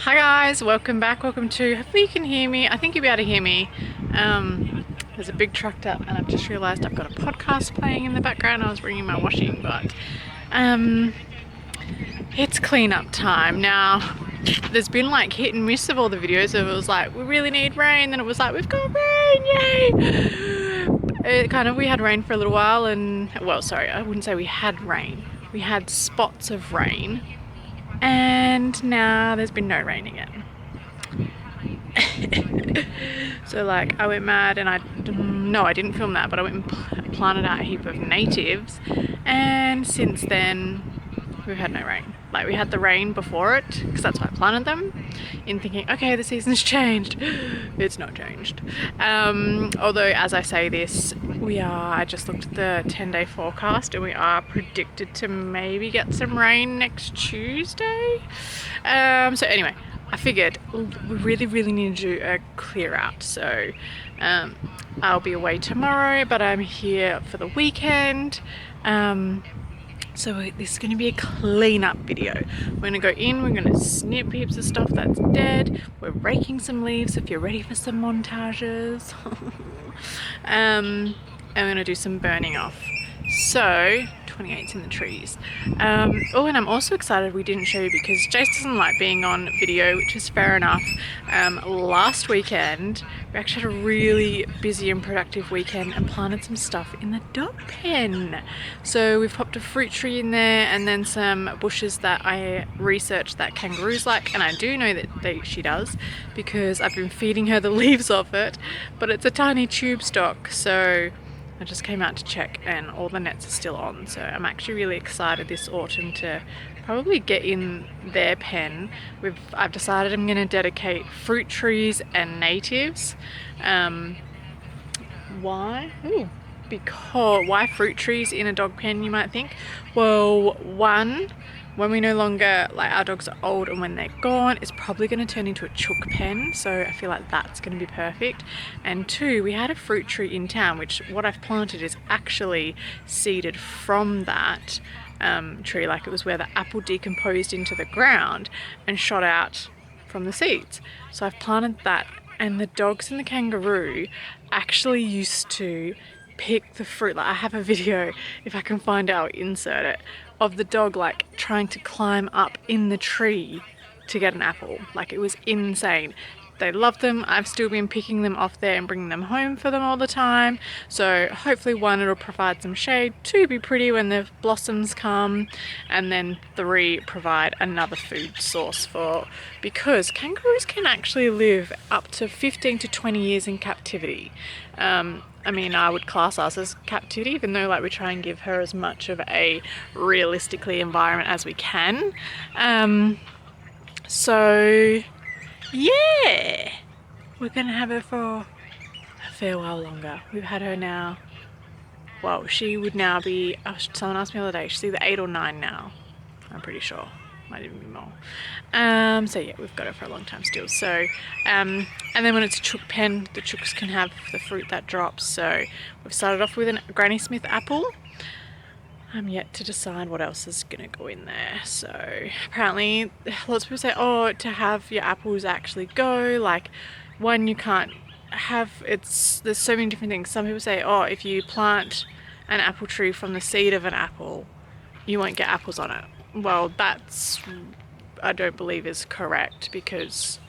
Hi guys, welcome back, welcome to, hopefully you can hear me. I think you'll be able to hear me. There's a big tractor and I've just realised I've got a podcast playing in the background. I was bringing my washing, but it's cleanup time. Now, there's been like hit and miss of all the videos. It was like, we really need rain, then it was like, we've got rain, yay! We had rain for a little while and, well, sorry, I wouldn't say we had rain. We had spots of rain. And now there's been no rain again. So like I went mad and I didn't film that, but I went and planted out a heap of natives, and since then we've had no rain. Like we had the rain before it because that's why I planted them, in thinking, okay, the season's changed. It's not changed. Although as I say this, I just looked at the 10-day forecast and we are predicted to maybe get some rain next Tuesday. So anyway, I figured we really need to do a clear out. So I'll be away tomorrow, but I'm here for the weekend. So this is going to be a clean-up video. We're going to go in, we're going to snip heaps of stuff that's dead. We're raking some leaves if you're ready for some montages. And we're going to do some burning off. So 28's in the trees. Oh, and I'm also excited we didn't show you because Jace doesn't like being on video, which is fair enough. Last weekend we actually had a really busy and productive weekend and planted some stuff in the dog pen. So we've popped a fruit tree in there and then some bushes that I researched that kangaroos like, and I do know that she does because I've been feeding her the leaves off it, but it's a tiny tube stock, so I just came out to check and all the nets are still on. So I'm actually really excited this autumn to probably get in their pen. I've decided I'm going to dedicate fruit trees and natives. Why? Why fruit trees in a dog pen, you might think? Well, one, when we no longer, like our dogs are old and when they're gone, it's probably going to turn into a chook pen, so I feel like that's going to be perfect. And two, we had a fruit tree in town, which what I've planted is actually seeded from that tree. Like it was where the apple decomposed into the ground and shot out from the seeds. So I've planted that, and the dogs and the kangaroo actually used to pick the fruit. Like I have a video, if I can find it I'll insert it, of the dog like trying to climb up in the tree to get an apple. Like it was insane. They loved them. I've still been picking them off there and bringing them home for them all the time. So hopefully one, it'll provide some shade, two, be pretty when the blossoms come, and then three, provide another food source because kangaroos can actually live up to 15 to 20 years in captivity. I mean, I would class us as captivity, even though like we try and give her as much of a realistically environment as we can. So yeah, we're gonna have her for a fair while longer. We've had her now, well, she would now be, someone asked me the other day, she's either 8 or 9 now, I'm pretty sure. Might even be more. So yeah, we've got it for a long time still. So and then when it's a chook pen, the chooks can have the fruit that drops. So we've started off with a Granny Smith apple. I'm yet to decide what else is gonna go in there. So apparently lots of people say, oh, to have your apples actually go, like one, you can't have, there's so many different things. Some people say, oh, if you plant an apple tree from the seed of an apple, you won't get apples on it. Well, that's, I don't believe is correct, because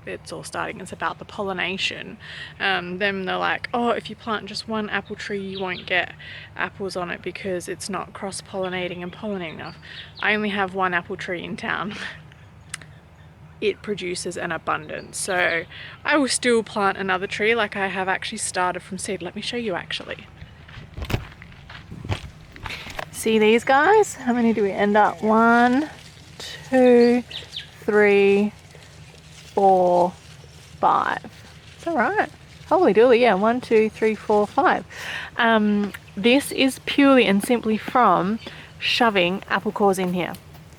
it's all starting, it's about the pollination. Then they're like, oh, if you plant just one apple tree, you won't get apples on it because it's not cross-pollinating and pollinating enough. I only have one apple tree in town. It produces an abundance. So I will still plant another tree, like I have actually started from seed. Let me show you actually. See these guys? How many do we end up? 1, 2, 3, 4, 5. It's all right. Holy dooly, yeah. 1, 2, 3, 4, 5. This is purely and simply from shoving apple cores in here.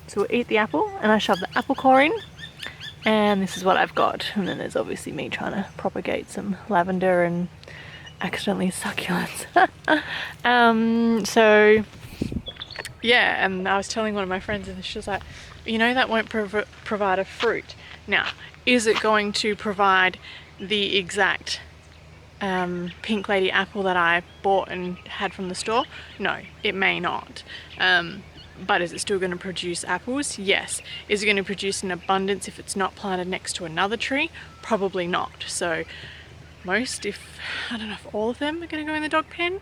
So we'll eat the apple and I shove the apple core in, and this is what I've got. And then there's obviously me trying to propagate some lavender and accidentally succulents. So yeah, and I was telling one of my friends and she was like, you know, that won't provide a fruit. Now, is it going to provide the exact pink lady apple that I bought and had from the store? No, it may not. But is it still going to produce apples? Yes. Is it going to produce in abundance if it's not planted next to another tree? Probably not. So most, if I don't know if all of them are going to go in the dog pen,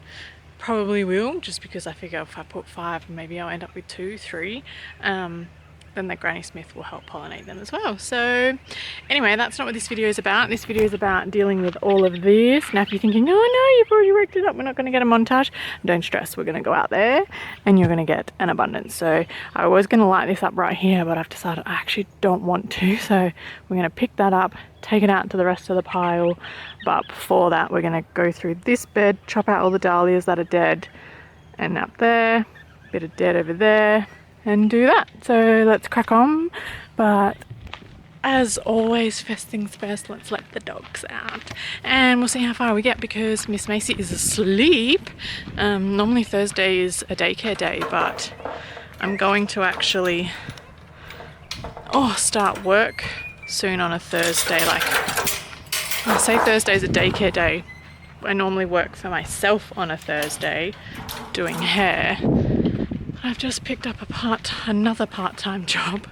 probably will, just because I figure if I put 5, maybe I'll end up with 2, 3. Then the Granny Smith will help pollinate them as well. So anyway, that's not what this video is about. This video is about dealing with all of this. Now if you're thinking, oh no, you've already worked it up, we're not going to get a montage, don't stress, we're going to go out there and you're going to get an abundance. So I was going to light this up right here, but I've decided I actually don't want to. So we're going to pick that up, take it out to the rest of the pile. But before that, we're going to go through this bed, chop out all the dahlias that are dead, and up there, bit of dead over there, and do that. So let's crack on. But as always, first things first, let's let the dogs out and we'll see how far we get, because Miss Macy is asleep. Normally Thursday is a daycare day, but I'm going to actually start work soon on a Thursday. Like, I say Thursday's a daycare day. I normally work for myself on a Thursday doing hair. I've just picked up another part-time job.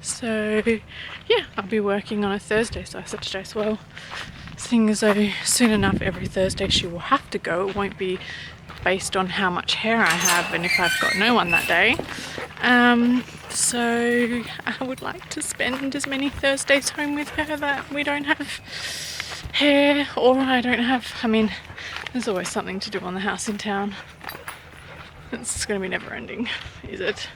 So yeah, I'll be working on a Thursday. So I said to Jace, well, seeing as though soon enough every Thursday she will have to go, it won't be based on how much hair I have and if I've got no one that day. So I would like to spend as many Thursdays home with her that we don't have hair, or I don't have, I mean, there's always something to do on the house in town. It's going to be never ending, is it?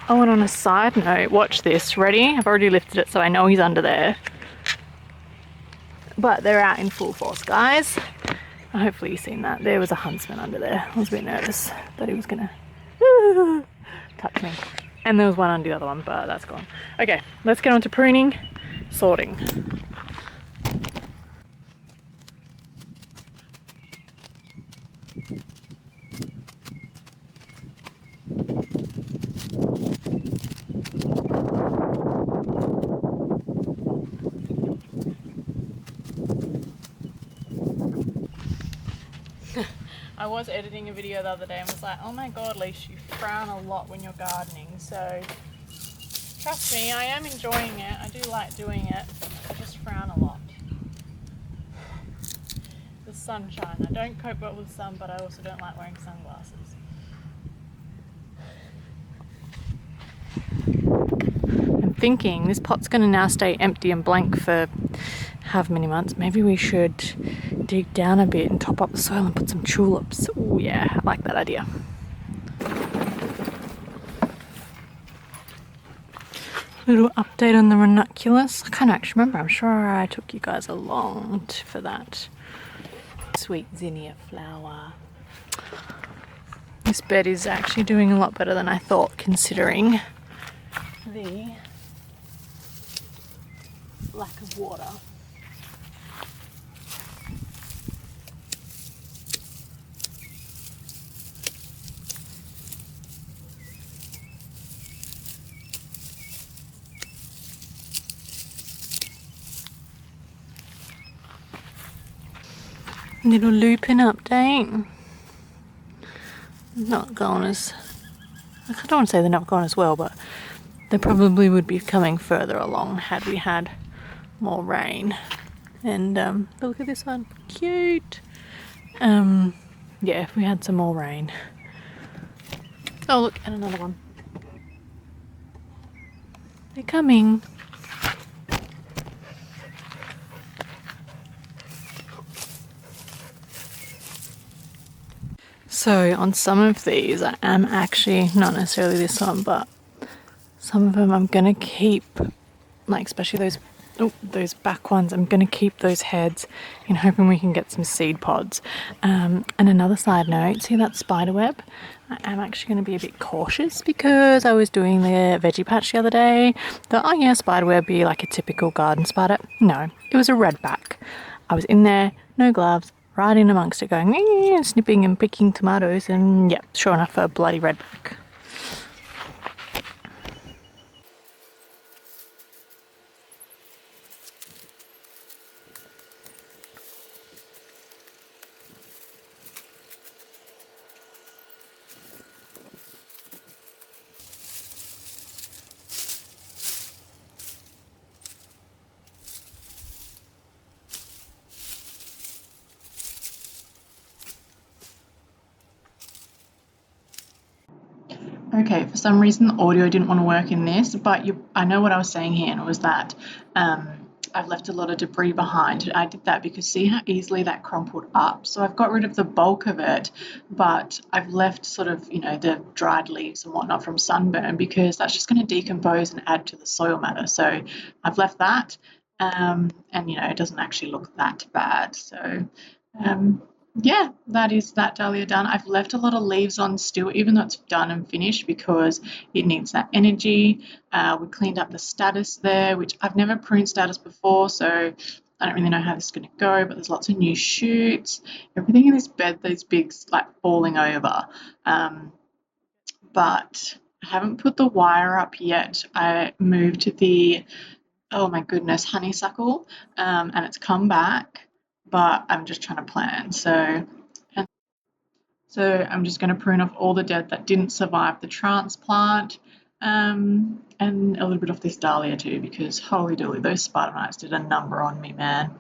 Oh, and on a side note, watch this. Ready? I've already lifted it so I know he's under there. But they're out in full force, guys. Hopefully you've seen that. There was a huntsman under there. I was a bit nervous that he was going to touch me. And there was one under the other one, but that's gone. Okay, let's get on to pruning, sorting. I was editing a video the other day and was like, oh my god, Leash, you frown a lot when you're gardening. So trust me, I am enjoying it. I do like doing it. I just frown a lot. The sunshine. I don't cope well with sun, but I also don't like wearing sunglasses. I'm thinking this pot's going to now stay empty and blank for however many months. Maybe we should dig down a bit and top up the soil and put some tulips. Oh yeah, I like that idea. Little update on the ranunculus. I can't actually remember. I'm sure I took you guys along for that. Sweet zinnia flower. This bed is actually doing a lot better than I thought, considering the lack of water. Little lupin update. Not going as, I don't want to say they're not going as well, but they probably would be coming further along had we had more rain. And look at this one, cute. Yeah, if we had some more rain. Oh look, and another one. They're coming. So on some of these, I am actually, not necessarily this one, but some of them I'm going to keep, like especially those back ones, I'm going to keep those heads in hoping we can get some seed pods. And another side note, see that spider web? I am actually going to be a bit cautious because I was doing the veggie patch the other day. Thought, oh yeah, spider web be like a typical garden spider. No, it was a redback. I was in there, no gloves, right in amongst it, going snipping and picking tomatoes, and yeah, sure enough, a bloody redback. Okay, for some reason the audio didn't want to work in this, but I know what I was saying here, and it was that I've left a lot of debris behind. I did that because see how easily that crumpled up? So I've got rid of the bulk of it, but I've left sort of, the dried leaves and whatnot from sunburn because that's just going to decompose and add to the soil matter. So I've left that, and, it doesn't actually look that bad. So, yeah, that is that dahlia done. I've left a lot of leaves on still, even though it's done and finished, because it needs that energy. We cleaned up the status there, which I've never pruned status before, so I don't really know how this is going to go, but there's lots of new shoots. Everything in this bed, these bigs like falling over. But I haven't put the wire up yet. I moved to the, oh my goodness, honeysuckle, and it's come back, but I'm just trying to plan. So I'm just going to prune off all the dead that didn't survive the transplant, and a little bit of this dahlia too, because holy dooly, those spider mites did a number on me, man.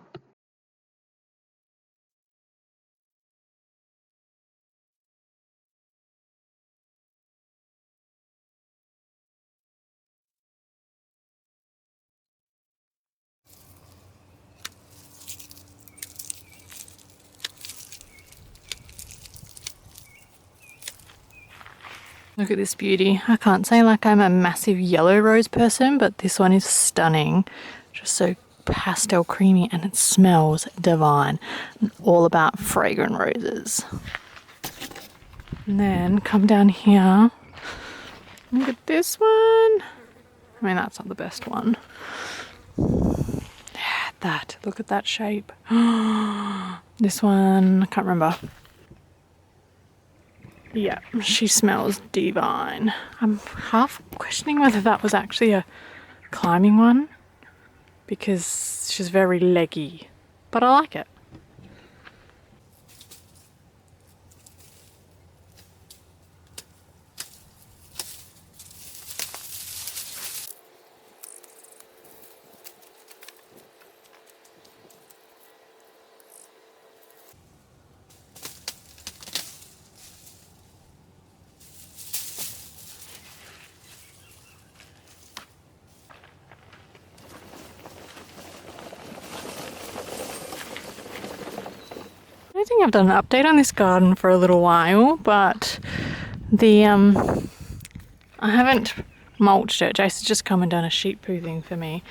Look at this beauty. I can't say like I'm a massive yellow rose person, but this one is stunning. Just so pastel creamy, and it smells divine. I'm all about fragrant roses. And then come down here. Look at this one. I mean, that's not the best one. Yeah, that. Look at that shape. This one, I can't remember. Yeah, she smells divine. I'm half questioning whether that was actually a climbing one, because she's very leggy, but I like it. I don't think I've done an update on this garden for a little while, but I haven't mulched it. Jace has just come and done a sheep poo thing for me.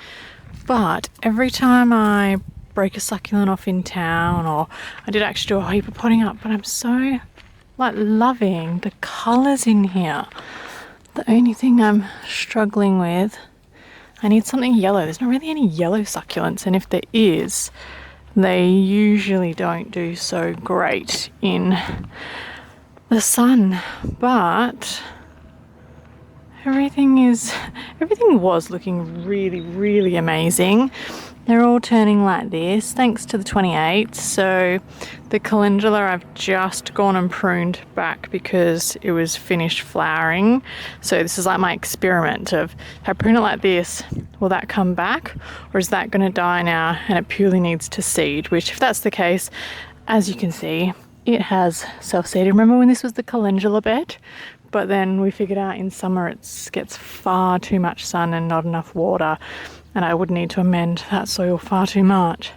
But every time I break a succulent off in town, or I did actually do a heap of potting up, but I'm so like loving the colours in here. The only thing I'm struggling with, I need something yellow. There's not really any yellow succulents, and if there is, they usually don't do so great in the sun. But everything was looking really, really amazing. They're all turning like this thanks to the 28th. So the calendula I've just gone and pruned back because it was finished flowering. So this is like my experiment of, if I prune it like this, will that come back, or is that going to die now and it purely needs to seed? Which, if that's the case, as you can see, it has self-seeded. Remember when this was the calendula bed? But then we figured out in summer it gets far too much sun and not enough water, and I would need to amend that soil far too much,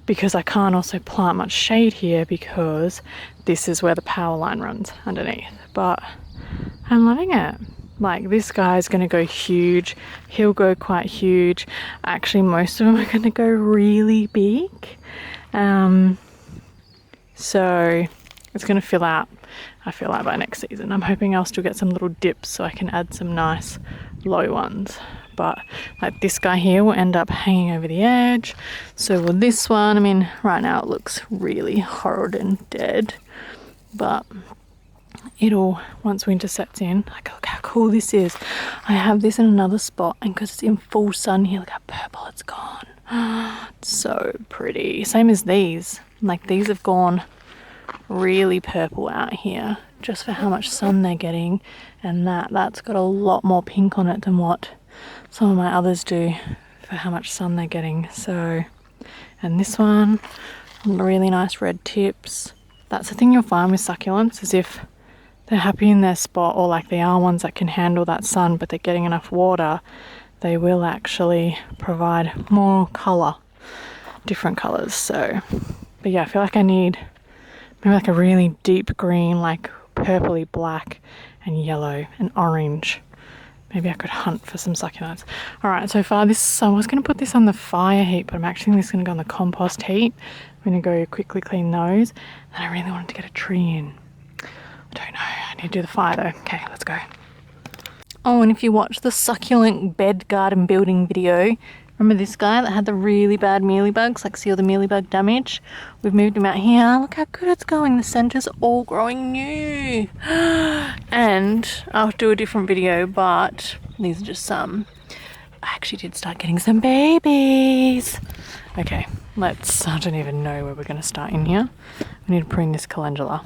because I can't also plant much shade here because this is where the power line runs underneath. But I'm loving it. Like, this guy's going to go huge. He'll go quite huge. Actually, most of them are going to go really big. So it's going to fill out, I feel like, by next season. I'm hoping I'll still get some little dips so I can add some nice low ones. but like this guy here will end up hanging over the edge. So will this one. I mean, right now it looks really horrid and dead, but it'll, once winter sets in, like look how cool this is. I have this in another spot, and because it's in full sun here, look how purple it's gone. It's so pretty. Same as these. Like these have gone really purple out here just for how much sun they're getting, and that's got a lot more pink on it than what some of my others do for how much sun they're getting. So, and this one, really nice red tips. That's the thing you'll find with succulents, is if they're happy in their spot, or like they are ones that can handle that sun but they're getting enough water, they will actually provide more colour, different colours. So, but yeah, I feel like I need maybe like a really deep green, like purpley black and yellow and orange. Maybe I could hunt for some succulents. All right, so far this, I was going to put this on the fire heap, but I'm actually just going to go on the compost heap. I'm going to go quickly clean those, and I really wanted to get a tree in. I don't know, I need to do the fire though. Okay, let's go. Oh, and if you watch the succulent bed garden building video, remember this guy that had the really bad mealybugs, like see all the mealybug damage? We've moved him out here. Look how good it's going. The centre's all growing new. And I'll do a different video, but these are just some. I actually did start getting some babies. Okay, I don't even know where we're going to start in here. We need to prune this calendula.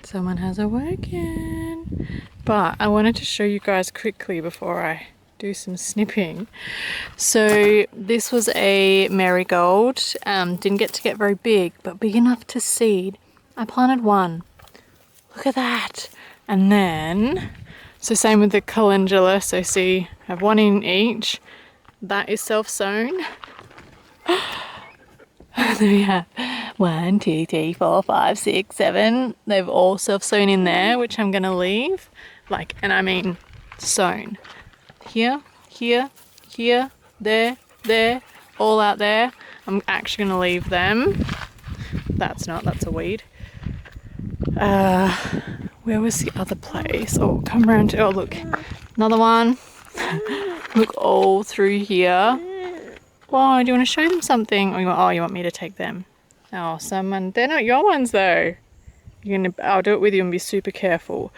Someone has a working. But I wanted to show you guys quickly before I do some snipping. So this was a marigold. Didn't get to get very big, but big enough to seed. I planted one. Look at that. And then, so same with the calendula. So see, I have one in each. That is self-sown. There we have 1, 2, 3, 4, 5, 6, 7. They've all self-sown in there, which I'm gonna leave. Like, and I mean sewn. Here, here, here, there, there, all out there. I'm actually gonna leave them. That's a weed. Where was the other place? Oh, come around to, oh look, another one. Look all through here. Why, do you want to show them something? Or you want me to take them? Oh, they're not your ones though. I'll do it with you and be super careful.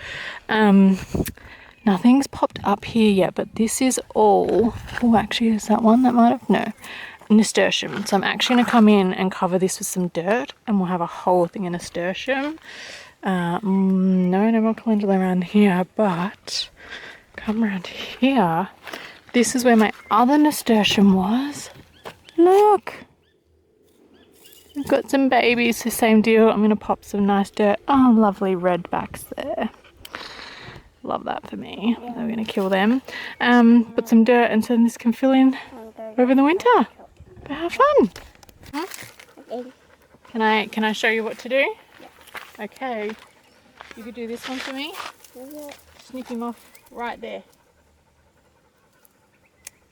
Nothing's popped up here yet, but this is all, oh actually is that one that might have, no, nasturtium. So I'm actually going to come in and cover this with some dirt, and we'll have a whole thing in nasturtium. No more calendula around here, but come around here. This is where my other nasturtium was. Look, we've got some babies, the same deal. I'm going to pop some nice dirt. Oh, lovely red backs there. Love that for me. Yeah. We're going to kill them. Put some dirt, and so this can fill in over the winter. But have fun. Huh? Can I show you what to do? Yeah. Okay. You could do this one for me. Yeah. Snip him off right there.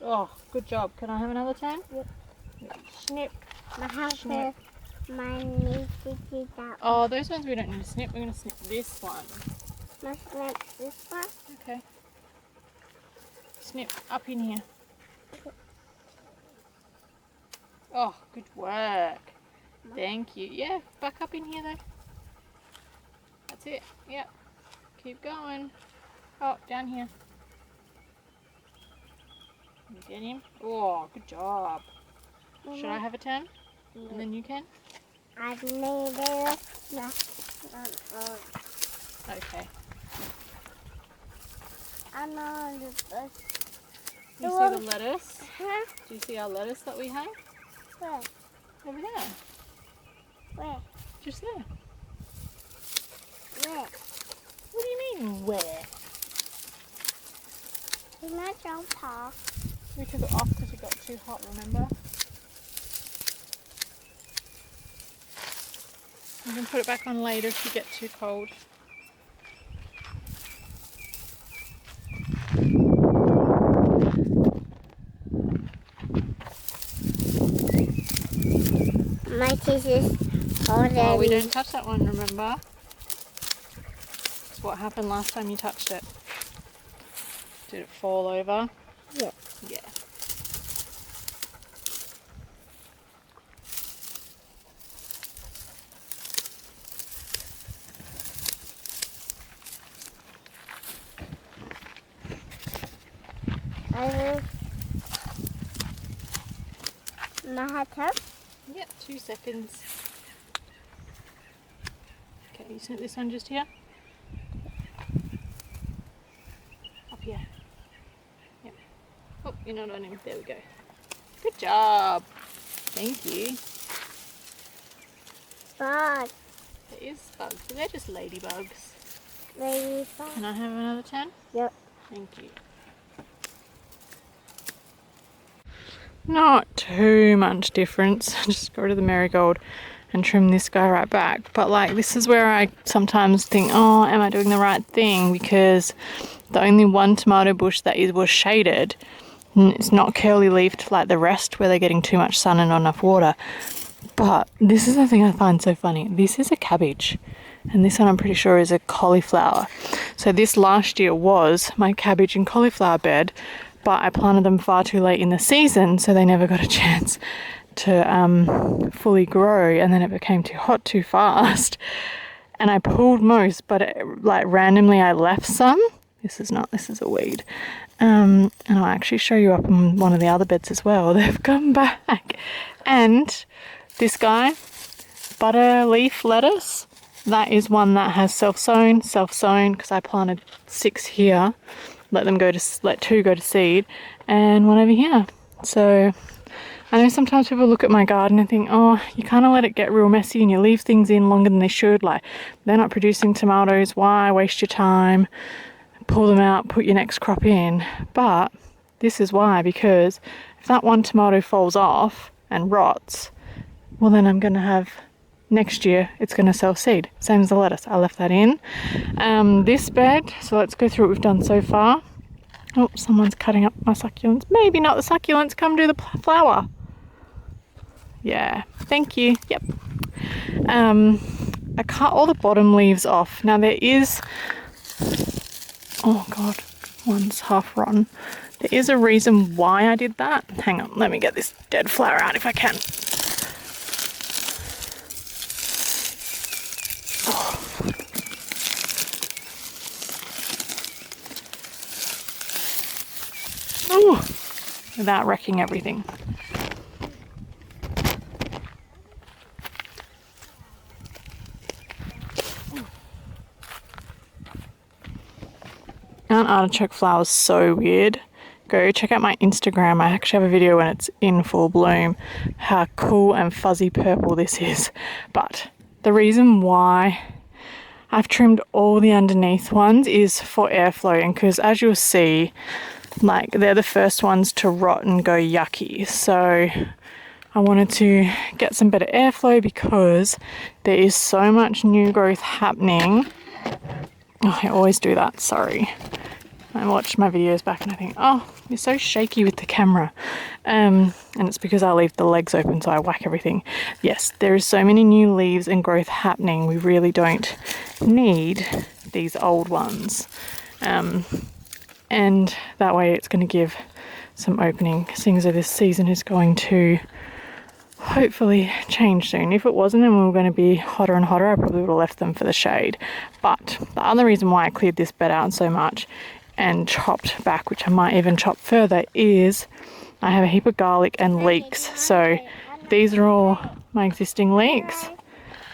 Oh, good job. Can I have another turn? Yep. Snip. Snip. Mine needs to see that. Oh, those ones we don't need to snip. We're going to snip this one. Must snip this one? Okay. Snip up in here. Oh, good work. Thank you. Yeah, back up in here though. That's it. Yep. Keep going. Oh, down here. You get him? Oh, good job. Should I have a turn? And then you can? I made it. Okay. I'm on the bus. You see the lettuce? Huh? Do you see our lettuce that we have? Where? Over there. Where? Just there. Where? What do you mean, where? It's not so tall. We took it off because it got too hot, remember? You can put it back on later if you get too cold. My teeth is already. Oh, we don't touch that one, remember? It's what happened last time you touched it. Did it fall over? Yeah. Yeah. My hot tub? Yep, 2 seconds. Okay, you snip this one just here? Up here. Yep. Oh, you're not on him. There we go. Good job. Thank you. Bug. There is bugs, but they're just ladybugs. Baby bug. Can I have another 10? Yep. Thank you. Not too much difference. Just go to the marigold and trim this guy right back. But like, this is where I sometimes think, oh, am I doing the right thing? Because the only one tomato bush that was shaded, it's not curly leafed like the rest where they're getting too much sun and not enough water. But this is the thing I find so funny. This is a cabbage. And this one I'm pretty sure is a cauliflower. So this last year was my cabbage and cauliflower bed, but I planted them far too late in the season, so they never got a chance to fully grow, and then it became too hot too fast. And I pulled most, but like randomly I left some. This is a weed. And I'll actually show you up on one of the other beds as well. They've come back. And this guy, butter leaf lettuce, that is one that has self-sown, because I planted 6 here. Let 2 go to seed, and 1 over here. So I know sometimes people look at my garden and think, oh, you kind of let it get real messy and you leave things in longer than they should. Like, they're not producing tomatoes. Why waste your time? Pull them out, put your next crop in. But this is why, because if that one tomato falls off and rots, well, then I'm going to have next year it's going to sell seed. Same as the lettuce. I left that in. This bed, so let's go through what we've done so far. Oh, someone's cutting up my succulents. Maybe not the succulents. Come do the flower. Yeah, thank you. Yep. I cut all the bottom leaves off. Now there is, oh God, one's half rotten. There is a reason why I did that. Hang on, let me get this dead flower out if I can. Oh, without wrecking everything. Aren't artichoke flowers so weird? Go check out my Instagram. I actually have a video when it's in full bloom. How cool and fuzzy purple this is. But the reason why I've trimmed all the underneath ones is for airflow, and because as you'll see, like, they're the first ones to rot and go yucky. So I wanted to get some better airflow because there is so much new growth happening. Oh, I always do that, sorry. I watch my videos back and I think, oh, you're so shaky with the camera. And it's because I leave the legs open, so I whack everything. Yes, there is so many new leaves and growth happening. We really don't need these old ones. And that way it's going to give some opening, seeing as though this season is going to hopefully change soon. If it wasn't and we were going to be hotter and hotter, I probably would have left them for the shade. But the other reason why I cleared this bed out so much and chopped back, which I might even chop further, is I have a heap of garlic and leeks. So these are all my existing leeks.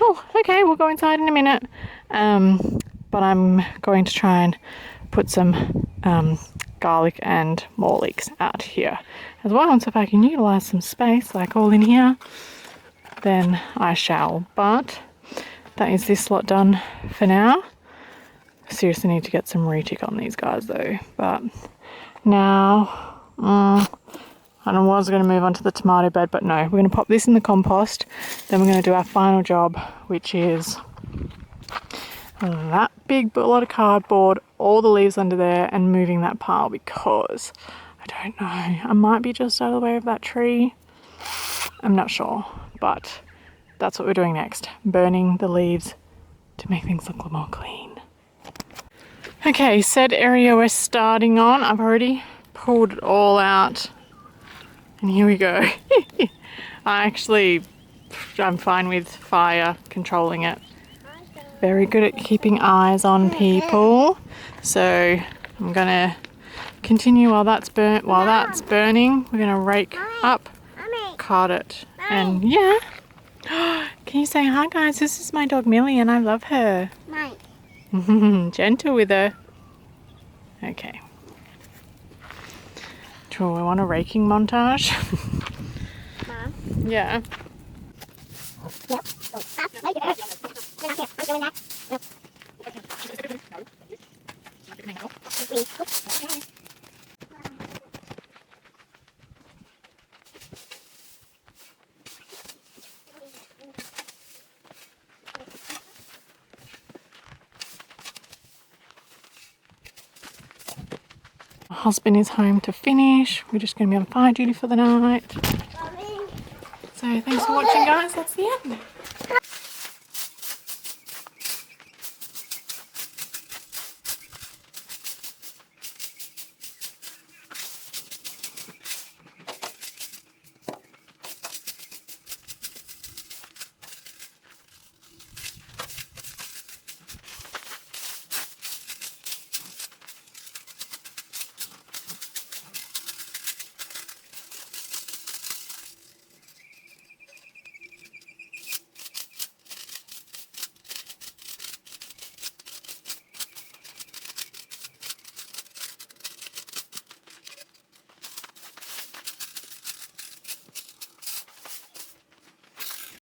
Oh, okay, we'll go inside in a minute. But I'm going to try and put some garlic and more leeks out here as well. And so if I can utilize some space, like all in here, then I shall. But that is this lot done for now. Seriously need to get some retic on these guys though. But now, I was going to move on to the tomato bed, but no, we're going to pop this in the compost. Then we're going to do our final job, which is that big lot of cardboard, all the leaves under there, and moving that pile, because I don't know, I might be just out of the way of that tree. I'm not sure, but that's what we're doing next. Burning the leaves to make things look more clean. Okay, said area we're starting on, I've already pulled it all out. And here we go. I'm fine with fire, controlling it. Very good at keeping eyes on people. So I'm gonna continue while that's burning. We're gonna rake up, cut it, and yeah. Can you say hi, guys? This is my dog Millie, and I love her. Gentle with her. Okay. Do we want a raking montage? Mom? Yeah. Yep. I'm doing that. My husband is home to finish. We're just going to be on fire duty for the night. So thanks for watching, guys. That's the end.